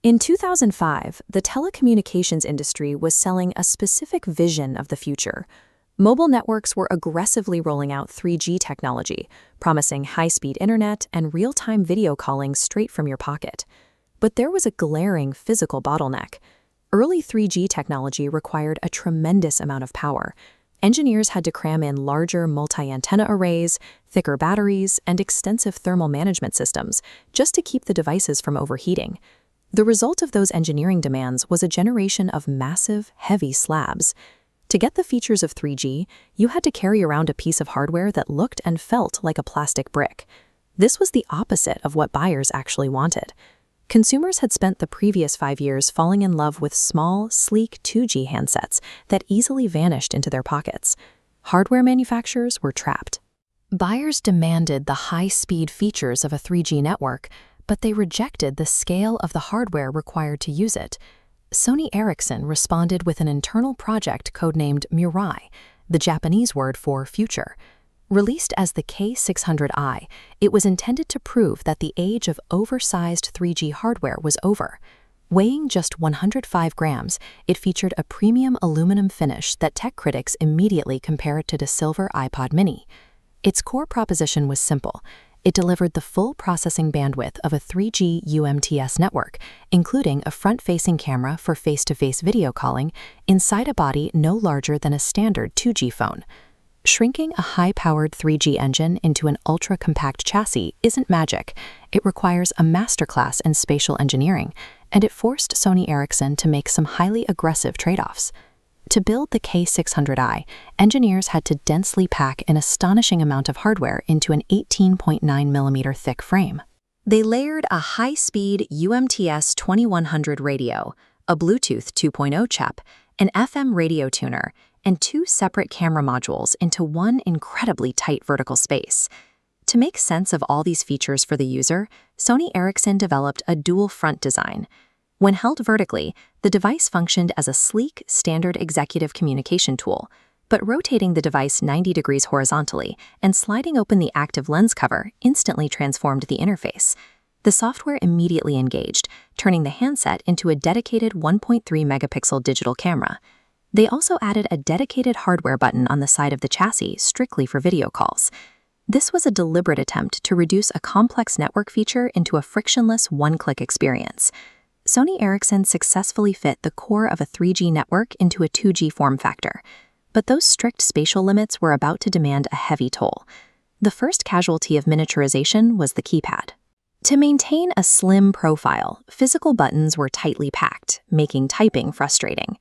In 2005, the telecommunications industry was selling a specific vision of the future. Mobile networks were aggressively rolling out 3G technology, promising high-speed internet and real-time video calling straight from your pocket. But there was a glaring physical bottleneck. Early 3G technology required a tremendous amount of power. Engineers had to cram in larger multi-antenna arrays, thicker batteries, and extensive thermal management systems just to keep the devices from overheating. The result of those engineering demands was a generation of massive, heavy slabs. To get the features of 3G, you had to carry around a piece of hardware that looked and felt like a plastic brick. This was the opposite of what buyers actually wanted. Consumers had spent the previous 5 years falling in love with small, sleek 2G handsets that easily vanished into their pockets. Hardware manufacturers were trapped. Buyers demanded the high-speed features of a 3G network, but they rejected the scale of the hardware required to use it. Sony Ericsson responded with an internal project codenamed Mirai, the Japanese word for future. Released as the K600i, it was intended to prove that the age of oversized 3G hardware was over. Weighing just 105 grams, it featured a premium aluminum finish that tech critics immediately compared to the silver iPod mini. Its core proposition was simple. It delivered the full processing bandwidth of a 3G UMTS network, including a front-facing camera for face-to-face video calling inside a body no larger than a standard 2G phone. Shrinking a high-powered 3G engine into an ultra-compact chassis isn't magic. It requires a masterclass in spatial engineering, and it forced Sony Ericsson to make some highly aggressive trade-offs. To build the K600i, engineers had to densely pack an astonishing amount of hardware into an 18.9mm thick frame. They layered a high-speed UMTS 2100 radio, a Bluetooth 2.0 chip, an FM radio tuner, and 2 separate camera modules into one incredibly tight vertical space. To make sense of all these features for the user, Sony Ericsson developed a dual-front design. When held vertically, the device functioned as a sleek, standard executive communication tool, but rotating the device 90 degrees horizontally and sliding open the active lens cover instantly transformed the interface. The software immediately engaged, turning the handset into a dedicated 1.3-megapixel digital camera. They also added a dedicated hardware button on the side of the chassis strictly for video calls. This was a deliberate attempt to reduce a complex network feature into a frictionless one-click experience. Sony Ericsson successfully fit the core of a 3G network into a 2G form factor, but those strict spatial limits were about to demand a heavy toll. The first casualty of miniaturization was the keypad. To maintain a slim profile, physical buttons were tightly packed, making typing frustrating.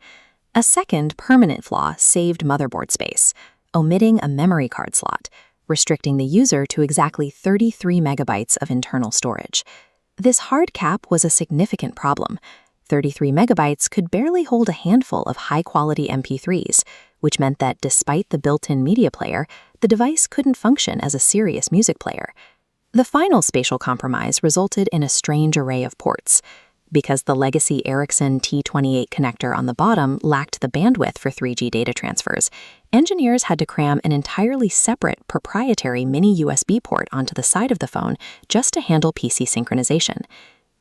A second permanent flaw saved motherboard space, omitting a memory card slot, restricting the user to exactly 33 megabytes of internal storage. This hard cap was a significant problem. 33 megabytes could barely hold a handful of high-quality MP3s, which meant that despite the built-in media player, the device couldn't function as a serious music player. The final spatial compromise resulted in a strange array of ports. Because the legacy Ericsson T28 connector on the bottom lacked the bandwidth for 3G data transfers, engineers had to cram an entirely separate proprietary mini USB port onto the side of the phone just to handle PC synchronization.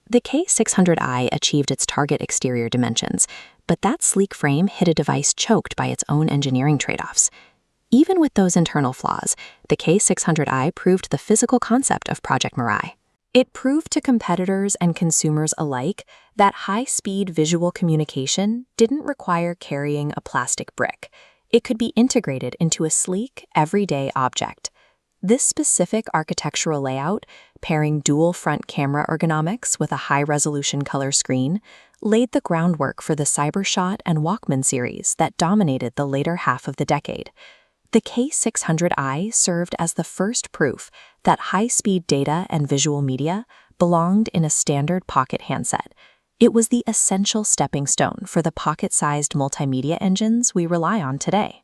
The K600i achieved its target exterior dimensions, but that sleek frame hit a device choked by its own engineering trade-offs. Even with those internal flaws, the K600i proved the physical concept of Project Mirai. It proved to competitors and consumers alike that high-speed visual communication didn't require carrying a plastic brick. It could be integrated into a sleek, everyday object. This specific architectural layout, pairing dual-front camera ergonomics with a high-resolution color screen, laid the groundwork for the Cybershot and Walkman series that dominated the later half of the decade. The K600i served as the first proof that high-speed data and visual media belonged in a standard pocket handset. It was the essential stepping stone for the pocket-sized multimedia engines we rely on today.